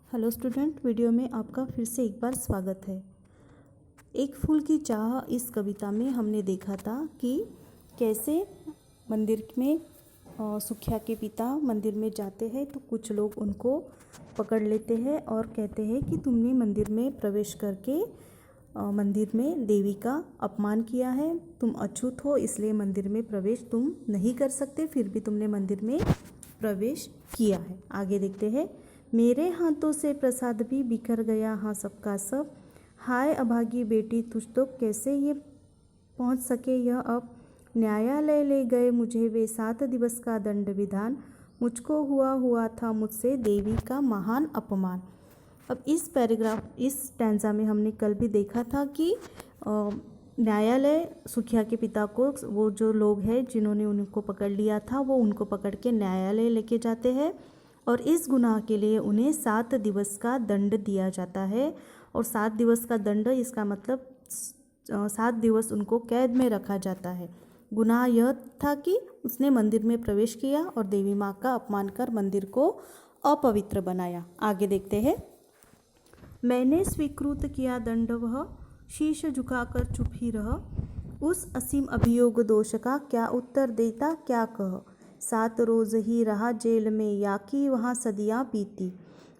Hello student, video में आपका फिर से एक बार स्वागत है। एक फूल की चाह इस कविता में हमने देखा था कि कैसे मंदिर में सुखिया के पिता मंदिर में जाते हैं तो कुछ लोग उनको पकड़ लेते हैं और कहते हैं कि तुमने मंदिर में प्रवेश करके मंदिर में देवी का अपमान किया है, तुम अछूत हो, इसलिए मंदिर में प्रवेश तुम नहीं कर सकते, फिर भी तुमने मंदिर में प्रवेश किया है। आगे देखते हैं। मेरे हाथों से प्रसाद भी बिखर गया, हाँ सबका सब, हाय अभागी बेटी तुझ तो कैसे ये पहुंच सके यह अब। न्यायालय ले गए मुझे वे 7 दिवस का दंड विधान, मुझको हुआ था मुझसे देवी का महान अपमान। अब इस स्टैंजा में हमने कल भी देखा था कि न्यायालय सुखिया के पिता को, वो जो लोग हैं जिन्होंने उनको पकड़ लिया था, वो उनको पकड़ के न्यायालय लेके जाते हैं और इस गुनाह के लिए उन्हें 7 दिवस का दंड दिया जाता है। और 7 दिवस का दंड, इसका मतलब 7 दिवस उनको कैद में रखा जाता है। गुनाह यह था कि उसने मंदिर में प्रवेश किया और देवी माँ का अपमान कर मंदिर को अपवित्र बनाया। आगे देखते हैं। मैंने स्वीकृत किया दंड वह, शीश झुकाकर चुप ही रह, उस असीम अभियोग दोष का क्या उत्तर देता क्या कह। 7 रोज ही रहा जेल में या कि वहाँ सदियाँ बीती,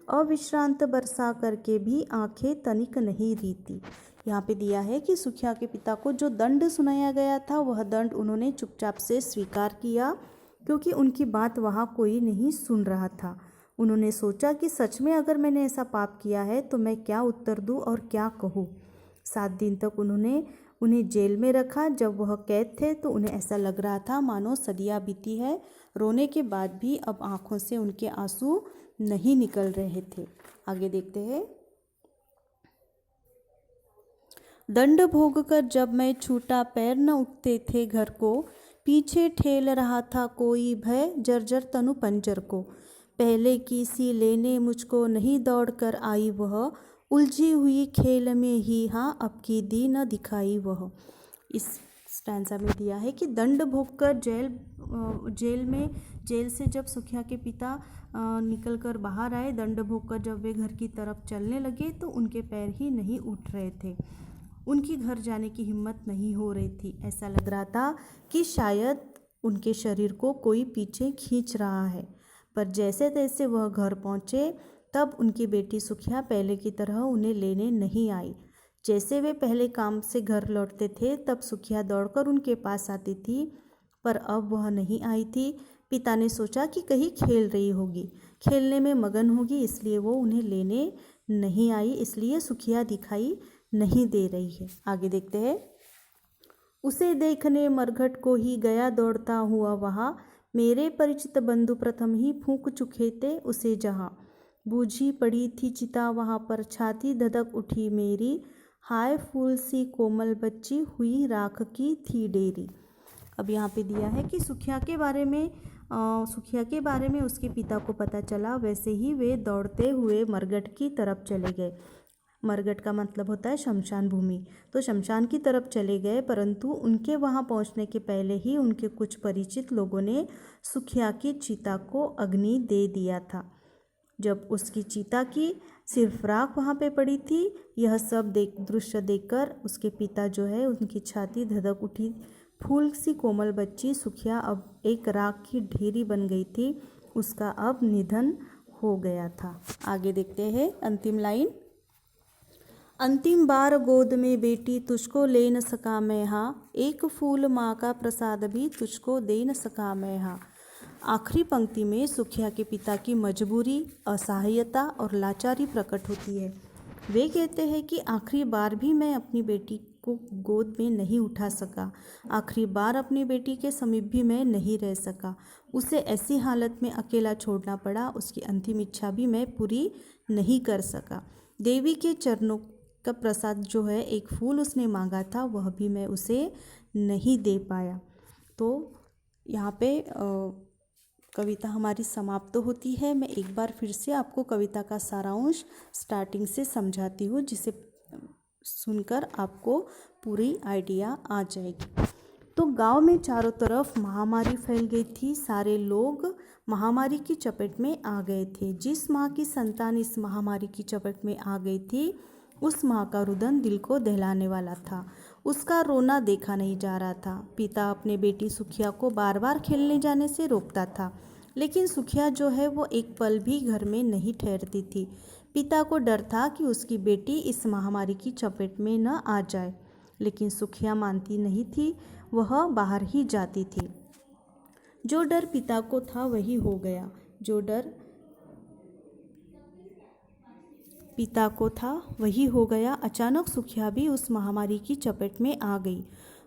अविश्रांत बरसा करके भी आंखें तनिक नहीं रीती। यहाँ पे दिया है कि सुखिया के पिता को जो दंड सुनाया गया था वह दंड उन्होंने चुपचाप से स्वीकार किया, क्योंकि उनकी बात वहाँ कोई नहीं सुन रहा था। उन्होंने सोचा कि सच में अगर मैंने ऐसा पाप किया है तो मैं क्या उत्तर दूँ और क्या कहूँ। 7 दिन तक उन्हें जेल में रखा। जब वह कैद थे तो उन्हें ऐसा लग रहा था मानो सदियाँ बीती है। रोने के बाद भी अब आंखों से उनके आंसू नहीं निकल रहे थे। आगे देखते हैं। दंड भोग कर जब मैं छूटा पैर न उठते थे घर को, पीछे ठेल रहा था कोई भय जर्जर तनु पंजर को। पहले की सी लेने मुझको नहीं दौड़ कर आई वह, उलझी हुई खेल में ही हाँ अब की दी न दिखाई वह। इस स्टैंजा में दिया है कि दंड भोग कर जेल से जब सुखिया के पिता निकल कर बाहर आए, दंड भोग कर जब वे घर की तरफ चलने लगे तो उनके पैर ही नहीं उठ रहे थे, उनकी घर जाने की हिम्मत नहीं हो रही थी। ऐसा लग रहा था कि शायद उनके शरीर को कोई पीछे खींच रहा है। पर जैसे तैसे वह घर पहुँचे तब उनकी बेटी सुखिया पहले की तरह उन्हें लेने नहीं आई। जैसे वे पहले काम से घर लौटते थे तब सुखिया दौड़कर उनके पास आती थी, पर अब वह नहीं आई थी। पिता ने सोचा कि कहीं खेल रही होगी, खेलने में मगन होगी, इसलिए वो उन्हें लेने नहीं आई, इसलिए सुखिया दिखाई नहीं दे रही है। आगे देखते हैं। उसे देखने मरघट को ही गया दौड़ता हुआ वहाँ, मेरे परिचित बंधु प्रथम ही फूंक चुके थे उसे जहाँ। बूझी पड़ी थी चिता वहाँ पर, छाती धधक उठी मेरी, हाय फूल सी कोमल बच्ची हुई राख की थी डेरी। अब यहाँ पे दिया है कि सुखिया के बारे में उसके पिता को पता चला, वैसे ही वे दौड़ते हुए मरघट की तरफ चले गए। मरघट का मतलब होता है शमशान भूमि, तो शमशान की तरफ चले गए, परंतु उनके वहाँ पहुँचने के पहले ही उनके कुछ परिचित लोगों ने सुखिया की चिता को अग्नि दे दिया था। जब उसकी चिता की सिर्फ राख वहाँ पे पड़ी थी, यह सब दृश्य देखकर उसके पिता जो है उनकी छाती धधक उठी। फूल सी कोमल बच्ची सुखिया अब एक राख की ढेरी बन गई थी, उसका अब निधन हो गया था। आगे देखते हैं अंतिम लाइन। अंतिम बार गोद में बेटी तुझको ले न सका मैं हाँ, एक फूल माँ का प्रसाद भी तुझको दे न सका मैं हाँ। आखिरी पंक्ति में सुखिया के पिता की मजबूरी, असहायता और लाचारी प्रकट होती है। वे कहते हैं कि आखिरी बार भी मैं अपनी बेटी को गोद में नहीं उठा सका, आखिरी बार अपनी बेटी के समीप भी मैं नहीं रह सका, उसे ऐसी हालत में अकेला छोड़ना पड़ा, उसकी अंतिम इच्छा भी मैं पूरी नहीं कर सका। देवी के चरणों का प्रसाद जो है, एक फूल उसने मांगा था, वह भी मैं उसे नहीं दे पाया। तो यहाँ पे कविता हमारी समाप्त होती है। मैं एक बार फिर से आपको कविता का सारांश स्टार्टिंग से समझाती हूँ, जिसे सुनकर आपको पूरी आइडिया आ जाएगी। तो गांव में चारों तरफ महामारी फैल गई थी। सारे लोग महामारी की चपेट में आ गए थे। जिस माँ की संतान इस महामारी की चपेट में आ गई थी, उस माँ का रुदन दिल को दहलाने वाला था। उसका रोना देखा नहीं जा रहा था। पिता अपने बेटी सुखिया को बार बार खेलने जाने से रोकता था, लेकिन सुखिया जो है वो एक पल भी घर में नहीं ठहरती थी। पिता को डर था कि उसकी बेटी इस महामारी की चपेट में न आ जाए, लेकिन सुखिया मानती नहीं थी। वह बाहर ही जाती थी। जो डर पिता को था वही हो गया। जो डर पिता को था वही हो गया। अचानक सुखिया भी उस महामारी की चपेट में आ गई।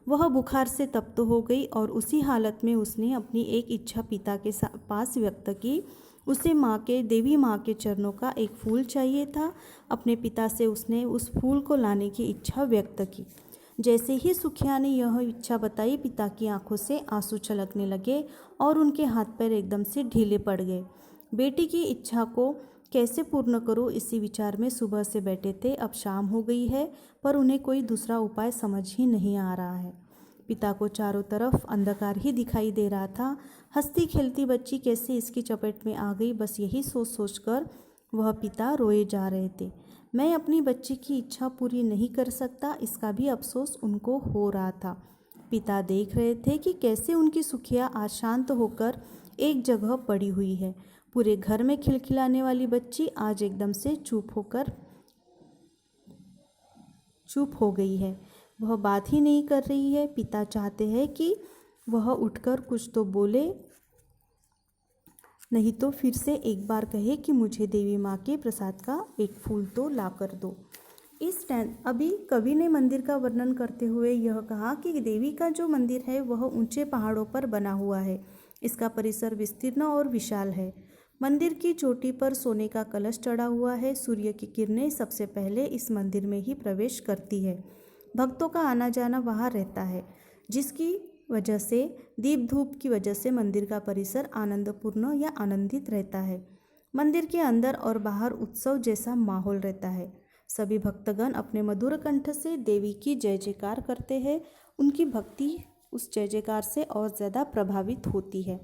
वह बुखार से तप्त हो गई और उसी हालत में उसने अपनी एक इच्छा पिता के पास व्यक्त की। उसे देवी माँ के चरणों का एक फूल चाहिए था। अपने पिता से उसने उस फूल को लाने की इच्छा व्यक्त की। जैसे ही सुखिया ने यह इच्छा बताई, पिता की आंखों से आंसू छलकने लगे और उनके हाथ पैर एकदम से ढीले पड़ गए। बेटी की इच्छा को कैसे पूर्ण करूं, इसी विचार में सुबह से बैठे थे। अब शाम हो गई है, पर उन्हें कोई दूसरा उपाय समझ ही नहीं आ रहा है। पिता को चारों तरफ अंधकार ही दिखाई दे रहा था। हंसती खेलती बच्ची कैसे इसकी चपेट में आ गई, बस यही सोच सोचकर वह पिता रोए जा रहे थे। मैं अपनी बच्ची की इच्छा पूरी नहीं कर सकता, इसका भी अफसोस उनको हो रहा था। पिता देख रहे थे कि कैसे उनकी सुखिया आज शांत होकर एक जगह पड़ी हुई है। पूरे घर में खिलखिलाने वाली बच्ची आज एकदम से चुप हो गई है। वह बात ही नहीं कर रही है। पिता चाहते हैं कि वह उठकर कुछ तो बोले, नहीं तो फिर से एक बार कहे कि मुझे देवी माँ के प्रसाद का एक फूल तो ला कर दो। अभी कवि ने मंदिर का वर्णन करते हुए यह कहा कि देवी का जो मंदिर है वह ऊंचे पहाड़ों पर बना हुआ है। इसका परिसर विस्तीर्ण और विशाल है। मंदिर की चोटी पर सोने का कलश चढ़ा हुआ है। सूर्य की किरणें सबसे पहले इस मंदिर में ही प्रवेश करती है। भक्तों का आना जाना वहाँ रहता है, जिसकी वजह से दीप धूप की वजह से मंदिर का परिसर आनंदपूर्ण या आनंदित रहता है। मंदिर के अंदर और बाहर उत्सव जैसा माहौल रहता है। सभी भक्तगण अपने मधुर कंठ से देवी की जय जयकार करते हैं। उनकी भक्ति उस जय जयकार से और ज़्यादा प्रभावित होती है।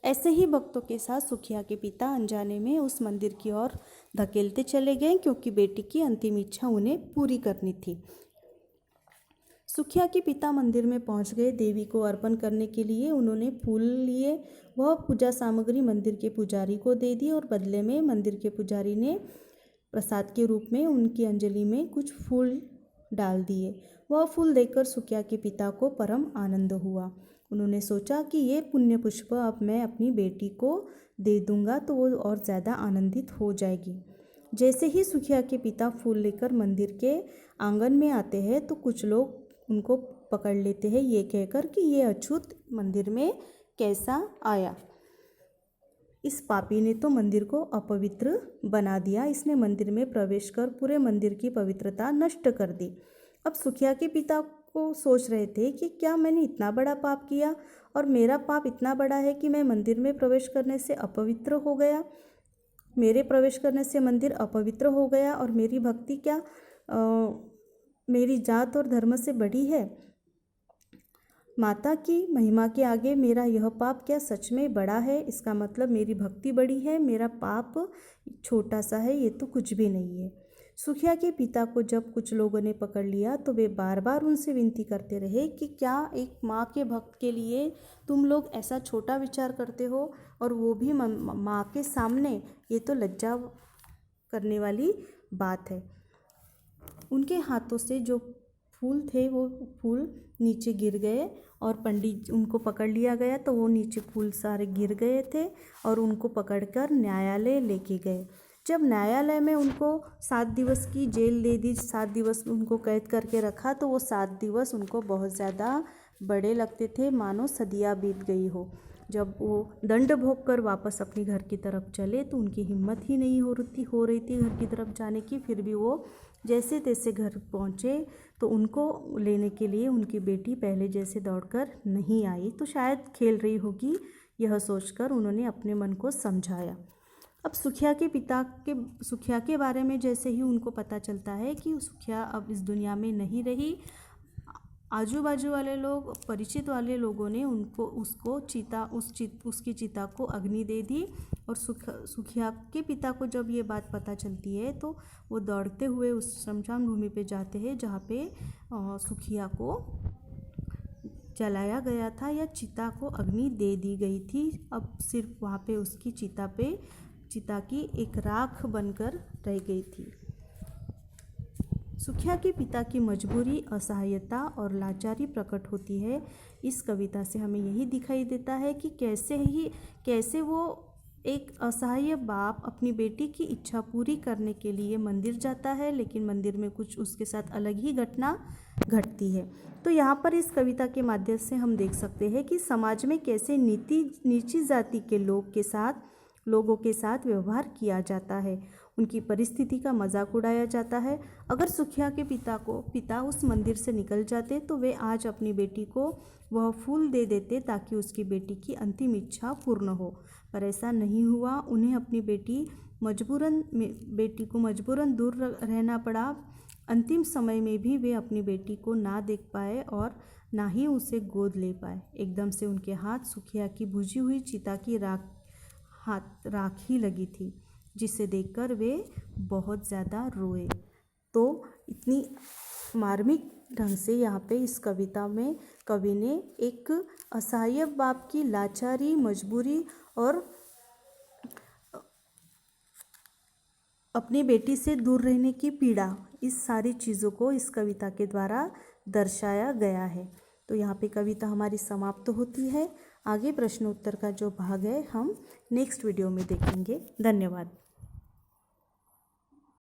ऐसे ही भक्तों के साथ सुखिया के पिता अनजाने में उस मंदिर की ओर धकेलते चले गए, क्योंकि बेटी की अंतिम इच्छा उन्हें पूरी करनी थी। सुखिया के पिता मंदिर में पहुंच गए। देवी को अर्पण करने के लिए उन्होंने फूल लिए। वह पूजा सामग्री मंदिर के पुजारी को दे दी और बदले में मंदिर के पुजारी ने प्रसाद के रूप में उनकी अंजलि में कुछ फूल डाल दिए। वह फूल देखकर सुखिया के पिता को परम आनंद हुआ। उन्होंने सोचा कि ये पुण्य पुष्प अब मैं अपनी बेटी को दे दूंगा तो वो और ज़्यादा आनंदित हो जाएगी। जैसे ही सुखिया के पिता फूल लेकर मंदिर के आंगन में आते हैं तो कुछ लोग उनको पकड़ लेते हैं, ये कहकर कि ये अछूत मंदिर में कैसा आया। इस पापी ने तो मंदिर को अपवित्र बना दिया। इसने मंदिर में प्रवेश कर पूरे मंदिर की पवित्रता नष्ट कर दी। अब सुखिया के पिता को सोच रहे थे कि क्या मैंने इतना बड़ा पाप किया और मेरा पाप इतना बड़ा है कि मैं मंदिर में प्रवेश करने से अपवित्र हो गया। मेरे प्रवेश करने से मंदिर अपवित्र हो गया और मेरी भक्ति क्या मेरी जात और धर्म से बड़ी है? माता की महिमा के आगे मेरा यह पाप क्या सच में बड़ा है? इसका मतलब मेरी भक्ति बड़ी है, मेरा पाप छोटा सा है, ये तो कुछ भी नहीं है। सुखिया के पिता को जब कुछ लोगों ने पकड़ लिया तो वे बार बार उनसे विनती करते रहे कि क्या एक माँ के भक्त के लिए तुम लोग ऐसा छोटा विचार करते हो, और वो भी माँ के सामने? ये तो लज्जा करने वाली बात है। उनके हाथों से जो फूल थे वो फूल नीचे गिर गए और पंडित उनको पकड़ लिया गया तो वो नीचे फूल सारे गिर गए थे और उनको पकड़कर न्यायालय लेके गए। जब न्यायालय में उनको 7 दिवस की जेल दे दी, 7 दिवस उनको कैद करके रखा, तो वो 7 दिवस उनको बहुत ज़्यादा बड़े लगते थे, मानो सदियाँ बीत गई हो। जब वो दंड भोग कर वापस अपने घर की तरफ चले तो उनकी हिम्मत ही नहीं हो रही थी घर की तरफ जाने की। फिर भी वो जैसे तैसे घर पहुँचे तो उनको लेने के लिए उनकी बेटी पहले जैसे दौड़कर नहीं आई, तो शायद खेल रही होगी, यह सोचकर उन्होंने अपने मन को समझाया। अब सुखिया के बारे में जैसे ही उनको पता चलता है कि सुखिया अब इस दुनिया में नहीं रही, आजू बाजू वाले लोग, परिचित वाले लोगों ने उसकी चिता को अग्नि दे दी। और सुखिया के पिता को जब ये बात पता चलती है तो वो दौड़ते हुए उस शमशान भूमि पे जाते हैं जहाँ पे सुखिया को जलाया गया था या चिता को अग्नि दे दी गई थी। अब सिर्फ वहाँ पे उसकी चिता की एक राख बनकर रह गई थी। सुखिया के पिता की मजबूरी, असहायता और लाचारी प्रकट होती है। इस कविता से हमें यही दिखाई देता है कि कैसे वो एक असहाय बाप अपनी बेटी की इच्छा पूरी करने के लिए मंदिर जाता है, लेकिन मंदिर में कुछ उसके साथ अलग ही घटना घटती है। तो यहाँ पर इस कविता के माध्यम से हम देख सकते हैं कि समाज में कैसे नीची जाति के लोगों के साथ व्यवहार किया जाता है, उनकी परिस्थिति का मजाक उड़ाया जाता है। अगर सुखिया के पिता उस मंदिर से निकल जाते तो वे आज अपनी बेटी को वह फूल दे देते ताकि उसकी बेटी की अंतिम इच्छा पूर्ण हो, पर ऐसा नहीं हुआ। उन्हें अपनी बेटी को मजबूरन दूर रहना पड़ा। अंतिम समय में भी वे अपनी बेटी को ना देख पाए और ना ही उसे गोद ले पाए। एकदम से उनके हाथ सुखिया की बुझी हुई चिता की राख ही लगी थी, जिसे देखकर वे बहुत ज़्यादा रोए। तो इतनी मार्मिक ढंग से यहाँ पे इस कविता में कवि ने एक असहाय बाप की लाचारी, मजबूरी और अपनी बेटी से दूर रहने की पीड़ा, इस सारी चीज़ों को इस कविता के द्वारा दर्शाया गया है। तो यहाँ पे कविता हमारी समाप्त होती है। आगे प्रश्न उत्तर का जो भाग है हम नेक्स्ट वीडियो में देखेंगे। धन्यवाद।